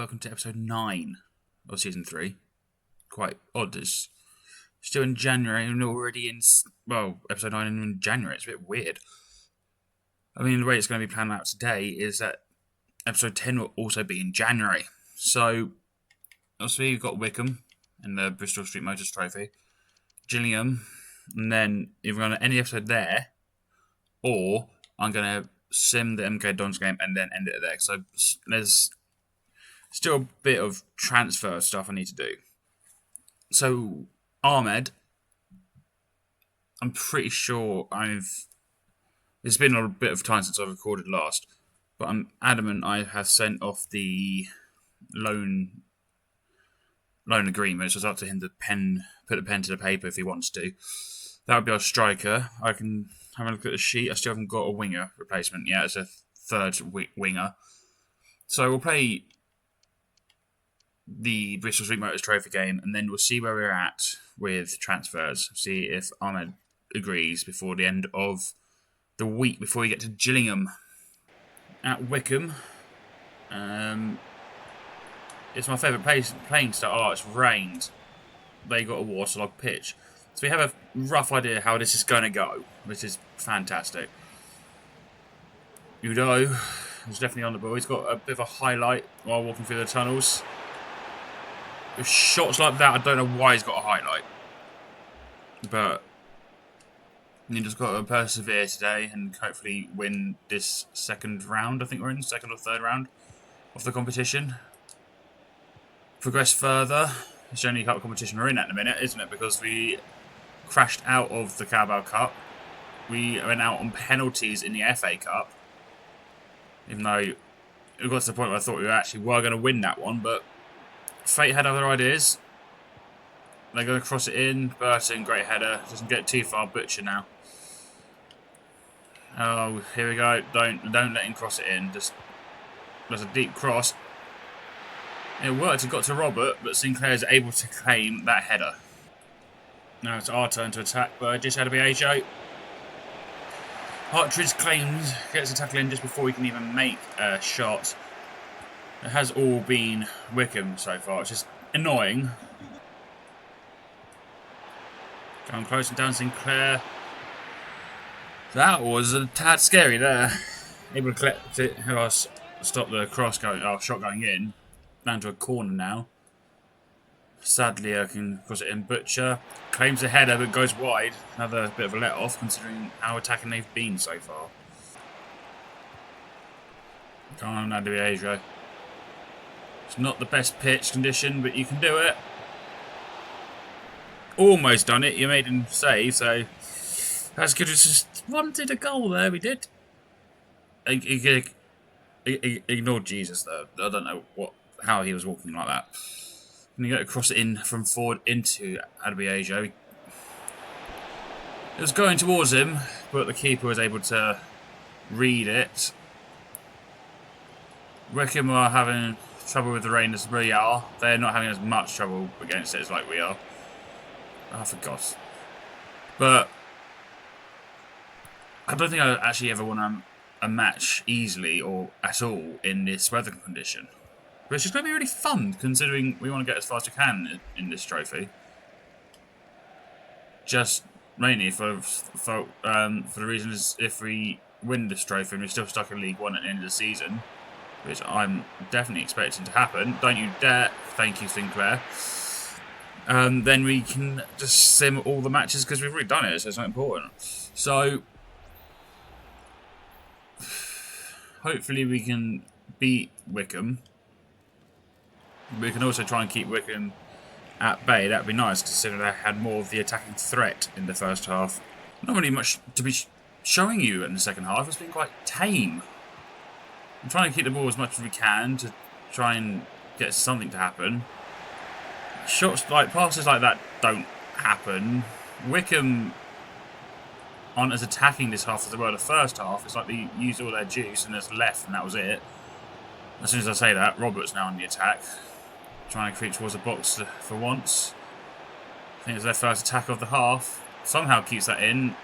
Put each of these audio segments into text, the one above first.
welcome to episode 9 of season 3. Quite odd, it's still in January and already in, well, episode 9 in January. It's a bit weird. I mean, the way it's going to be planned out today is that episode 10 will also be in January. So, obviously you've got Wickham in the Bristol Street Motors Trophy, Gillingham, and then either going to end the episode there, or I'm going to sim the MK Dons game and then end it there. So there's still a bit of transfer stuff I need to do. So Ahmed, I'm pretty sure it's been a bit of time since I've recorded last, but I'm adamant I have sent off the loan agreement, so it's up to him to put the pen to the paper if he wants to. That would be our striker. I can have a look at the sheet. I still haven't got a winger replacement yet. It's a third winger. So we'll play the Bristol Street Motors Trophy game, and then we'll see where we're at with transfers. See if Ahmed agrees before the end of the week, before we get to Gillingham. At Wickham, it's my favourite playing style. Oh, it's rained. They got a waterlogged pitch. So we have a rough idea how this is going to go, which is fantastic. Udo is definitely on the ball. He's got a bit of a highlight while walking through the tunnels. With shots like that, I don't know why he's got a highlight. But you just got to persevere today and hopefully win this second round. I think we're in second or third round of the competition. Progress further. It's the only cup competition we're in at the minute, isn't it? Because we crashed out of the Carabao Cup. We went out on penalties in the FA Cup. Even though it got to the point where I thought we were going to win that one, but fate had other ideas. They're going to cross it in. Burton, great header. Doesn't get too far. Butcher now. Oh, here we go. Don't let him cross it in. There's a deep cross. It worked. It got to Robert, but Sinclair's able to claim that header. Now it's our turn to attack. Burgess had to be Ajo. Hartridge claims, gets a tackle in just before we can even make a shot. It has all been Wickham so far, which is annoying. Going close and down Sinclair. That was a tad scary there. Able to collect it. Stop the shot going in. Down to a corner now. Sadly, I can cross it in. Butcher claims a header but goes wide. Another bit of a let-off considering how attacking they've been so far. Come on, Adriano. It's not the best pitch condition, but you can do it. Almost done it. You made him save, so that's good. It's just wanted a goal there. We did. Ignored Jesus though. I don't know how he was walking like that. And you got to cross it in from forward into Adbiajo. It was going towards him, but the keeper was able to read it. Wickham are having trouble with the rain as we are. They're not having as much trouble against it as like we are. I forgot. But I don't think I actually ever won a match easily or at all in this weather condition. But it's just going to be really fun, considering we want to get as far as we can in this trophy. Just mainly for the reason is if we win this trophy and we're still stuck in League One at the end of the season, which I'm definitely expecting to happen. Don't you dare! Thank you, Sinclair. Then we can just sim all the matches because we've already done it, so it's not important. So hopefully we can beat Wickham. We can also try and keep Wickham at bay. That would be nice, considering they had more of the attacking threat in the first half. Not really much to be showing you in the second half. It's been quite tame. I'm trying to keep the ball as much as we can to try and get something to happen. Passes like that don't happen. Wickham aren't as attacking this half as they were the first half. It's like they used all their juice and just left and that was it. As soon as I say that, Robert's now on the attack. Trying to creep towards the box for once. I think it's their first attack of the half. Somehow keeps that in.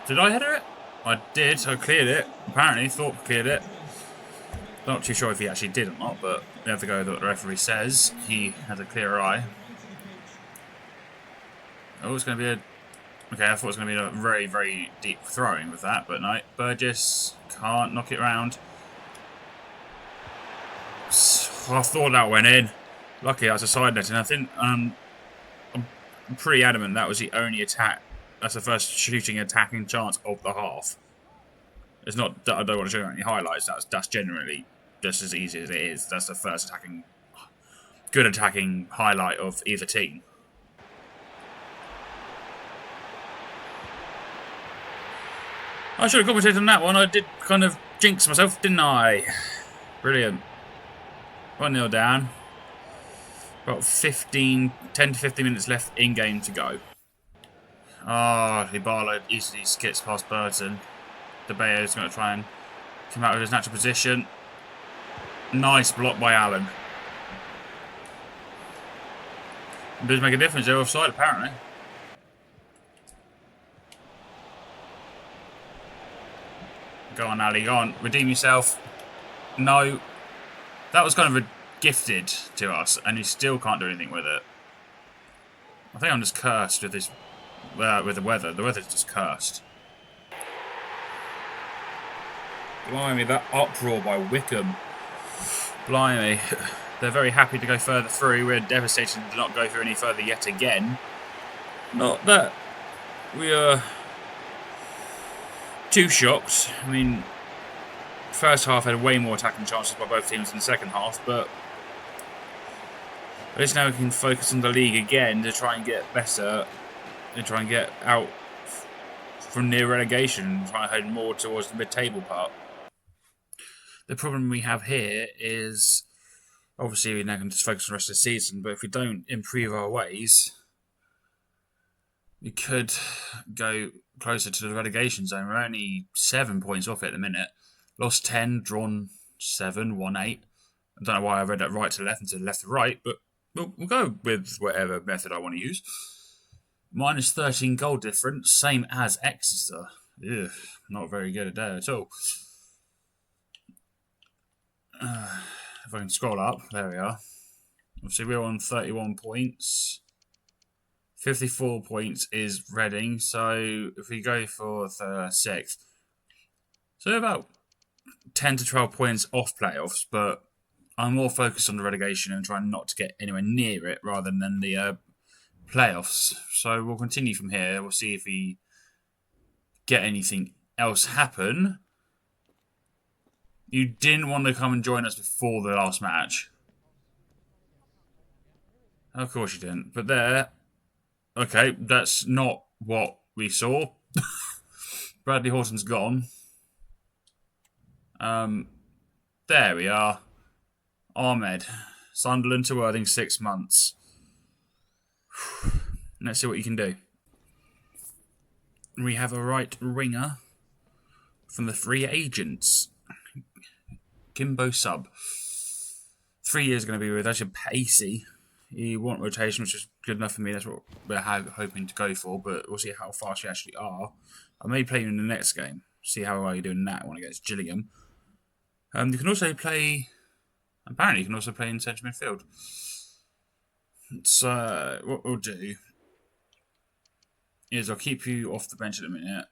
Did I header it? I did. I cleared it. Apparently, thought cleared it. Not too sure if he actually did or not, but we have to go with what the referee says. He has a clear eye. Oh, it's going to be a... Okay, I thought it was going to be a very, very deep throwing with that, but no. Burgess can't knock it round. I thought that went in. Lucky I was a side net, and I think I'm pretty adamant that was the only attack. That's the first shooting attacking chance of the half. It's not that I don't want to show you any highlights. That's generally just as easy as it is. That's the first good attacking highlight of either team. I should have commentated on that one. I did kind of jinx myself, didn't I? Brilliant. 1-0 down. About 10 to 15 minutes left in game to go. Oh, Hibala easily skips past Burton. De Gea is going to try and come out of his natural position. Nice block by Allen. It does make a difference. They're offside, apparently. Go on, Ali. Go on. Redeem yourself. No. That was kind of gifted to us, and you still can't do anything with it. I think I'm just cursed with this, with the weather. The weather's just cursed. Blimey, that uproar by Wickham. Blimey. They're very happy to go further through. We're devastated to not go through any further yet again. Not that we are too shocked. I mean, first half had way more attacking chances by both teams in the second half, but at least now we can focus on the league again to try and get better and try and get out from near relegation and try and head more towards the mid-table part. The problem we have here is, obviously we're now going to just focus on the rest of the season, but if we don't improve our ways, we could go closer to the relegation zone. We're only 7 points off it at the minute. Lost 10, drawn 7, won 8. I don't know why I read that right to left instead of left to right, but we'll go with whatever method I want to use. Minus 13 goal difference, same as Exeter. Ugh, not very good at that at all. If I can scroll up, there we are. Obviously, we're on 31 points. 54 points is Reading, so if we go for the 6th, so about 10 to 12 points off playoffs, but I'm more focused on the relegation and trying not to get anywhere near it rather than the playoffs. So we'll continue from here. We'll see if we get anything else happen. You didn't want to come and join us before the last match. Of course you didn't. But there, okay, that's not what we saw. Bradley Horton's gone. There we are. Ahmed. Sunderland to Worthing, 6 months. Let's see what you can do. We have a right winger from the free agents. Kimbo Sub. 3 years going to be with us. Pacey. You want rotation, which is good enough for me. That's what we're hoping to go for, but we'll see how fast we actually are. I may play you in the next game. See how well you're doing that one against Gillingham. You can also play... Apparently, you can also play in central midfield. So, what we'll do is I'll keep you off the bench at a minute.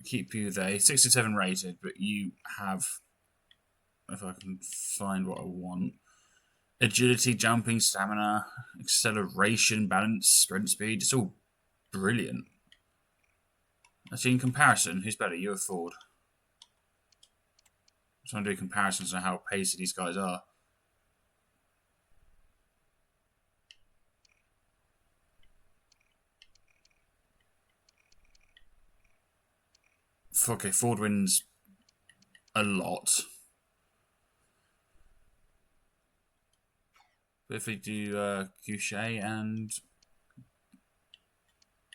Keep you there. 67 rated, but you have, if I can find what I want, agility, jumping, stamina, acceleration, balance, sprint speed. It's all brilliant. Actually, in comparison, who's better, you or Ford? I'm trying to do comparisons on how pacey these guys are. Okay, Ford wins a lot. But if we do Couchet and...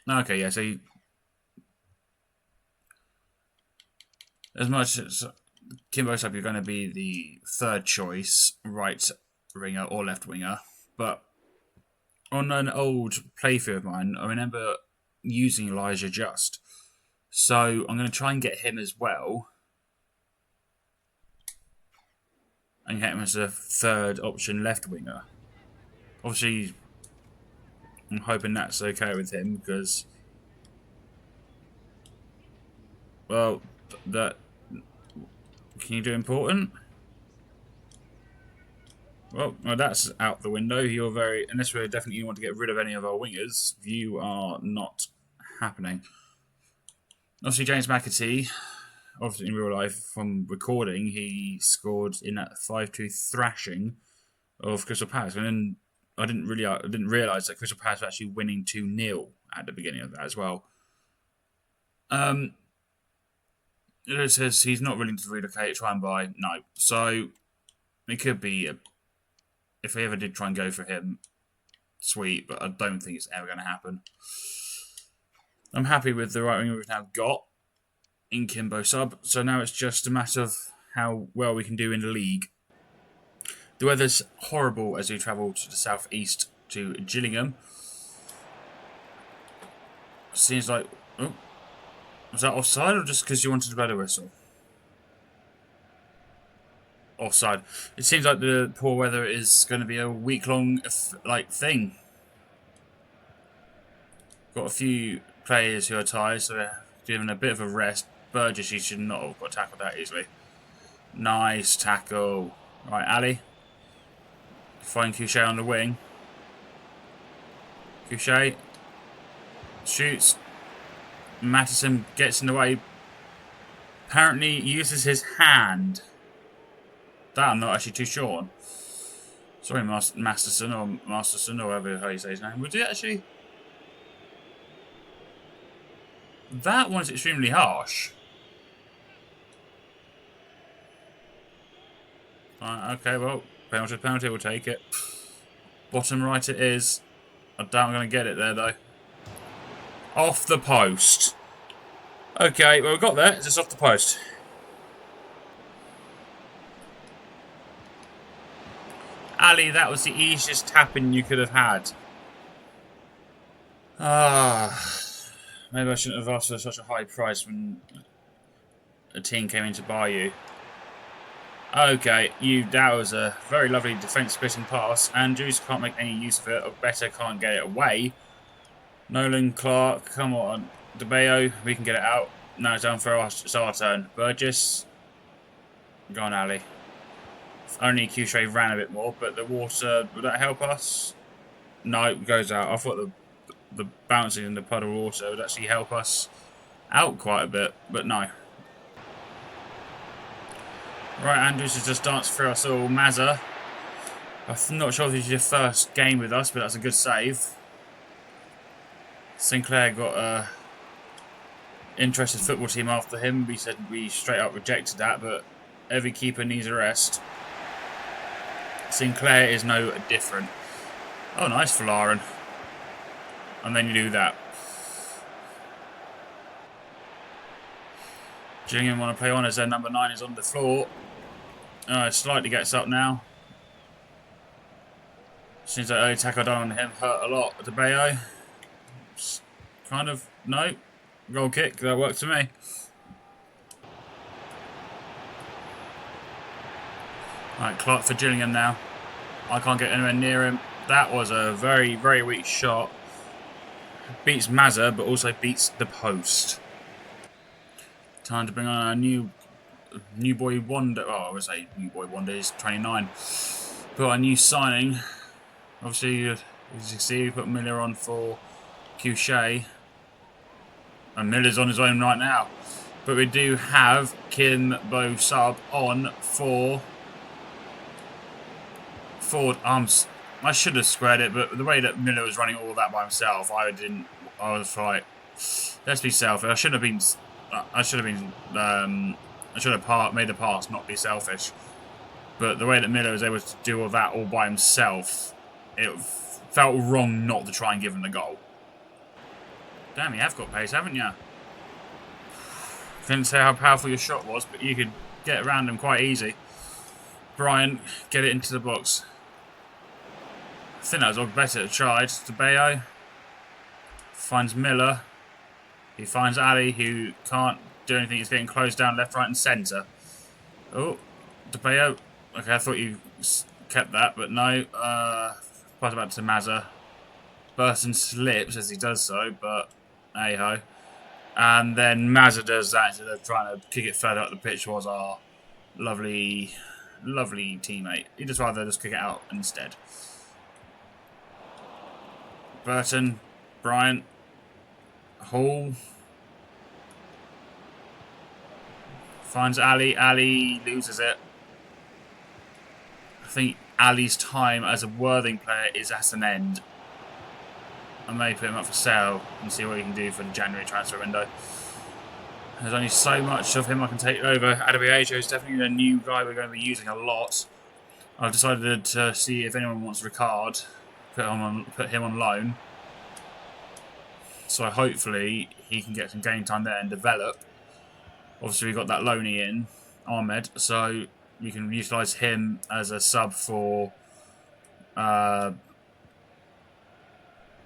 Okay, yeah, so... As much as Kimbo Sub, you're going to be the third choice, right winger or left winger. But on an old playthrough of mine, I remember using Elijah Just. So I'm going to try and get him as well. and get him as a third option left winger. Obviously, I'm hoping that's okay with him because, well, that can you do important? Well, that's out the window. You're very, unless we definitely want to get rid of any of our wingers, you are not happening. Obviously, James McAtee, obviously in real life from recording, he scored in that 5-2 thrashing of Crystal Palace, and then I didn't realise that Crystal Palace were actually winning 2-0 at the beginning of that as well. It says he's not willing to relocate, try and buy. No, so it could be if they ever did try and go for him, sweet, but I don't think it's ever going to happen. I'm happy with the right winger we've now got in Kimbo Sub, so now it's just a matter of how well we can do in the league. The weather's horrible as we travel to the southeast to Gillingham. Seems like... Oh, was that offside or just because you wanted to blow the whistle? Offside. It seems like the poor weather is going to be a week-long thing. Got a few players who are tired, so they're given a bit of a rest. Burgess, he should not have got tackled that easily. Nice tackle. Right, Ali. Find Couchet on the wing. Couchet shoots. Mattison gets in the way. Apparently uses his hand. That I'm not actually too sure on. Sorry, Masterson or however you say his name. Would it actually? That one's extremely harsh. Okay, well, penalty, we'll take it. Bottom right it is. I doubt I'm going to get it there, though. Off the post. Okay, well, we got there. It's just off the post. Ali, that was the easiest tapping you could have had. Maybe I shouldn't have asked for such a high price when a team came in to buy you. Okay, that was a very lovely defence-splitting pass. Andrews can't make any use of it, or better, can't get it away. Nolan, Clark, come on. DeBeo, we can get it out. Now it's down for us. It's our turn. Burgess. Go on, Ali. Only Couchet ran a bit more, but the water, would that help us? No, it goes out. I thought the bouncing in the puddle of water would actually help us out quite a bit, but no. Right, Andrews has just danced through us all. Mazza. I'm not sure if this is your first game with us, but that's a good save. Sinclair got a interested football team after him. We said we straight up rejected that, but every keeper needs a rest. Sinclair is no different. Oh, nice for Lauren. And then you do that. Gillingham want to play on as their number 9 is on the floor. Slightly gets up now. Seems like early tackle down on him hurt a lot. DeBeo. Kind of, no. Goal kick, that worked for me. Right, Clark for Gillingham now. I can't get anywhere near him. That was a very, very weak shot. Beats Mazza, but also beats the post. Time to bring on our new boy wonder. Oh, I would say new boy wonder is 29. Put our new signing. Obviously, as you can see, we put Miller on for Couchet. And Miller's on his own right now. But we do have Kimbo Sub on for Ford Arms. I should have squared it, but the way that Miller was running all that by himself, I was like, let's be selfish. I should have made the pass, not be selfish. But the way that Miller was able to do all that all by himself, it felt wrong not to try and give him the goal. Damn, you have got pace, haven't you? Couldn't say how powerful your shot was, but you could get around him quite easy. Brian, get it into the box. I think that was all better tried. DeBeo finds Miller. He finds Ali, who can't do anything. He's getting closed down left, right and centre. Oh, DeBeo Okay, I thought you kept that, but no. Pass it back to Mazza. Burton slips as he does so, but hey-ho. And then Mazza does that instead of trying to kick it further up the pitch towards our lovely, lovely teammate. He'd just rather just kick it out instead. Burton, Bryant, Hall. Finds Ali. Ali loses it. I think Ali's time as a Worthing player is at an end. I may put him up for sale and see what he can do for the January transfer window. There's only so much of him I can take over. Adebayo is definitely a new guy we're going to be using a lot. I've decided to see if anyone wants Ricard, put him on loan. So hopefully he can get some game time there and develop. Obviously we've got that loanee in, Ahmed, so we can utilise him as a sub for Adebayo.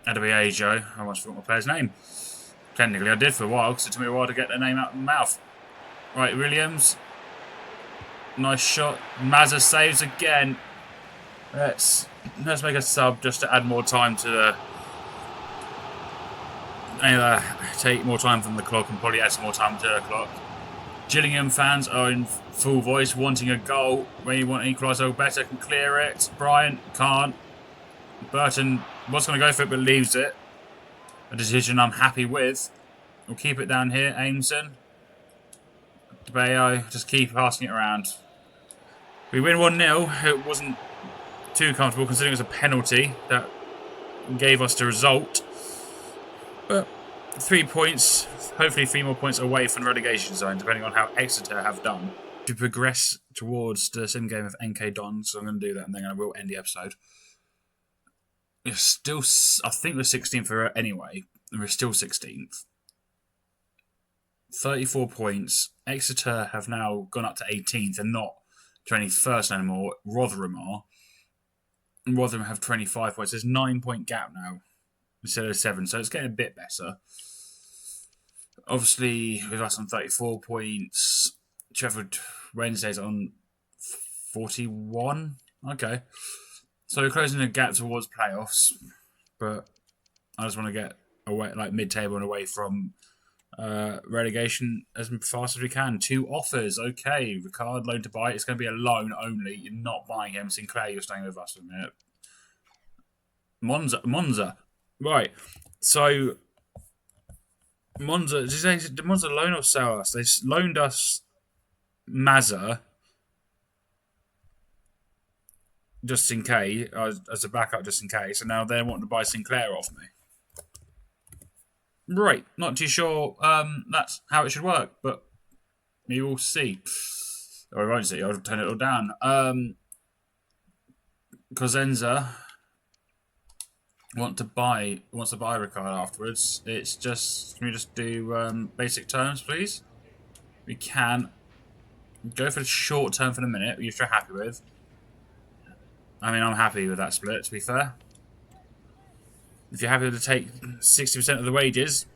I almost forgot my player's name. Technically I did for a while because it took me a while to get their name out of my mouth. Right, Williams. Nice shot. Mazza saves again. Let's make a sub just to add more time to the... take more time from the clock and probably add some more time to the clock. Gillingham fans are in full voice wanting a goal. When you want an equaliser, better can clear it. Bryant can't. Burton was going to go for it but leaves it. A decision I'm happy with. We'll keep it down here. Aimson. Bayo, just keep passing it around. We win 1-0. It wasn't too comfortable considering it was a penalty that gave us the result. But 3 points, hopefully 3 more points away from the relegation zone, depending on how Exeter have done. To progress towards the sim game of NK Dons, so I'm going to do that and then I will end the episode. We're still, I think we're 16th anyway, and we're still 16th. 34 points. Exeter have now gone up to 18th and not 21st anymore. Rotherham are. And Rotherham have 25 points. There's a 9-point gap now instead of 7, so it's getting a bit better. Obviously, with us on 34 points, Sheffield Wednesday's on 41. Okay. So we're closing the gap towards playoffs, but I just want to get away, like mid-table and away from relegation as fast as we can. 2 offers. Okay, Ricard, loan to buy. It's going to be a loan only. You're not buying him. Sinclair, you're staying with us for a minute. Monza. Right. So, Monza, did Monza loan or sell us? They loaned us Mazza just in case, as a backup just in case, and now they're wanting to buy Sinclair off me. Right, not too sure that's how it should work, but we will see. Or I won't see, I'll turn it all down. Cosenza wants to buy Ricard afterwards. It's just, can we just do basic terms, please? We can go for the short term for the minute, which you're happy with. I mean, I'm happy with that split, to be fair. If you're happy to take 60% of the wages,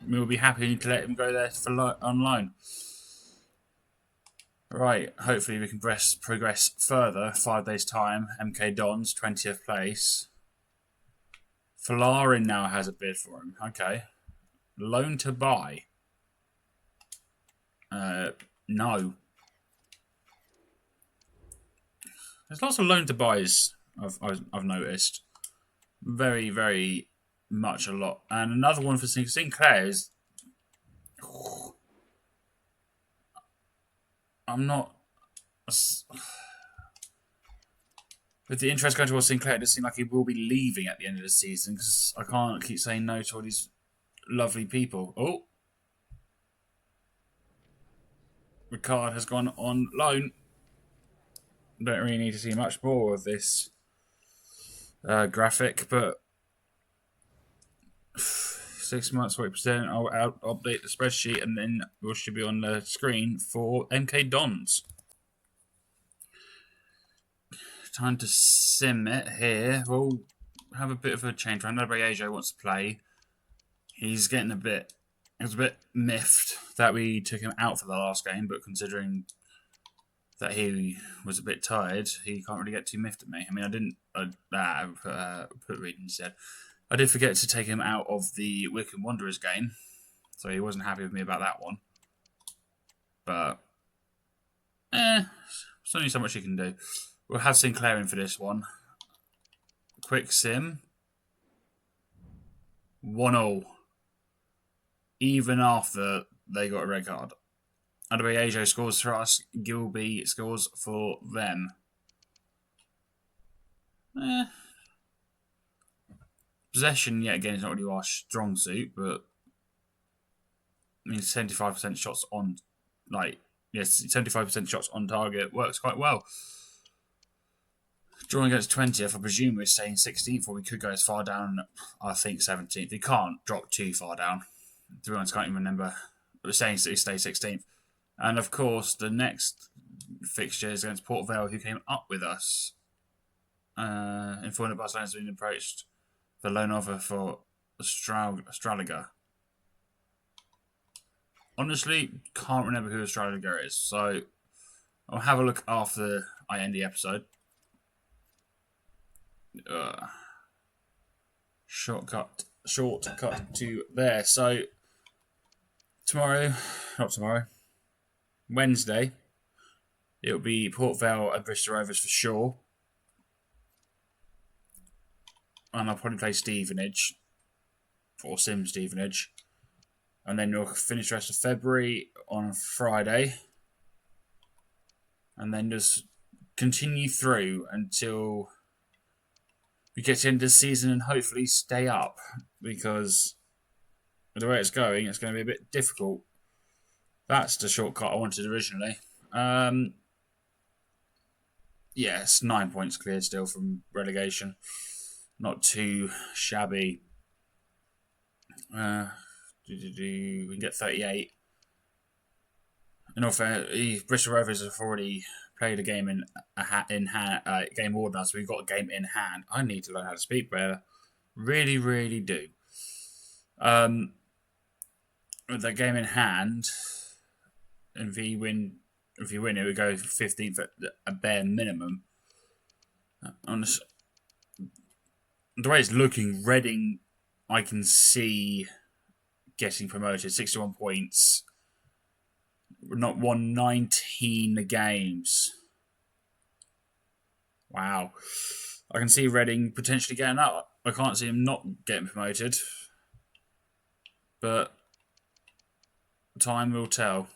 we'll be happy to let him go there for on loan. Right, hopefully we can progress further. 5 days' time, MK Dons, 20th place. Falarin now has a bid for him. Okay. Loan to buy. No. There's lots of loan to buys I've noticed. Very, very much a lot. And another one for Sinclair is... I'm not... With the interest going towards Sinclair, it does seem like he will be leaving at the end of the season because I can't keep saying no to all these lovely people. Oh! Ricard has gone on loan. Don't really need to see much more of this graphic, but 6 months, 40%. I'll update the spreadsheet and then we should be on the screen for MK Dons. Time to sim it here. We'll have a bit of a change. I know Ajo wants to play. He's getting a bit... It was a bit miffed that we took him out for the last game, but considering that he was a bit tired, he can't really get too miffed at me. I mean, I didn't put Reed instead. I did forget to take him out of the Wycombe Wanderers game, so he wasn't happy with me about that one. But, there's only so much you can do. We'll have Sinclair in for this one. Quick sim. 1-0. Even after they got a red card. Adebayo scores for us. Gilby scores for them. Possession, yet again, is not really our strong suit, but I mean, 75% shots on, 75% shots on target works quite well. Drawing against 20th, I presume we're staying 16th, or we could go as far down, I think 17th. We can't drop too far down. To be honest, I can't even remember. We're saying stay 16th. And of course, the next fixture is against Port Vale, who came up with us. Informed that Barcelona has been approached for loan offer for Straliger. Honestly, can't remember who Straliger is, so I'll have a look after I end the episode. Shortcut to there. So Wednesday, it'll be Port Vale and Bristol Rovers for sure. And I'll probably play Stevenage or Sim Stevenage. And then we'll finish the rest of February on Friday. And then just continue through until we get to the end of the season and hopefully stay up. Because the way it's going to be a bit difficult. That's the shortcut I wanted originally. Yes, 9 points cleared still from relegation. Not too shabby. We can get 38. In all fairness, Bristol Rovers have already played a game in hand, game order, so we've got a game in hand. I need to learn how to speak better. Really, really do. With that game in hand, if you win, it would go 15th at a bare minimum. Honestly, the way it's looking, Reading, I can see getting promoted. 61 points. Not won 19 games. Wow. I can see Reading potentially getting up. I can't see them not getting promoted. But time will tell.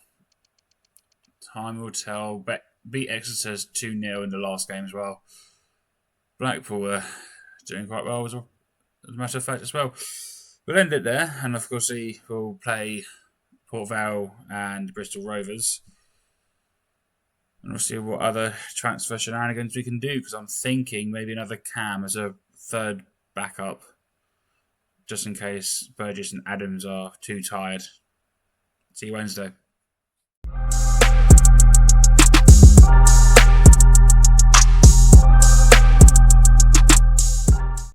Time will tell. Beat Exeter 2-0 in the last game as well. Blackpool are doing quite well as a matter of fact as well. We'll end it there, and of course we'll play Port Vale and Bristol Rovers. And we'll see what other transfer shenanigans we can do, because I'm thinking maybe another Cam as a third backup, just in case Burgess and Adams are too tired. See you Wednesday.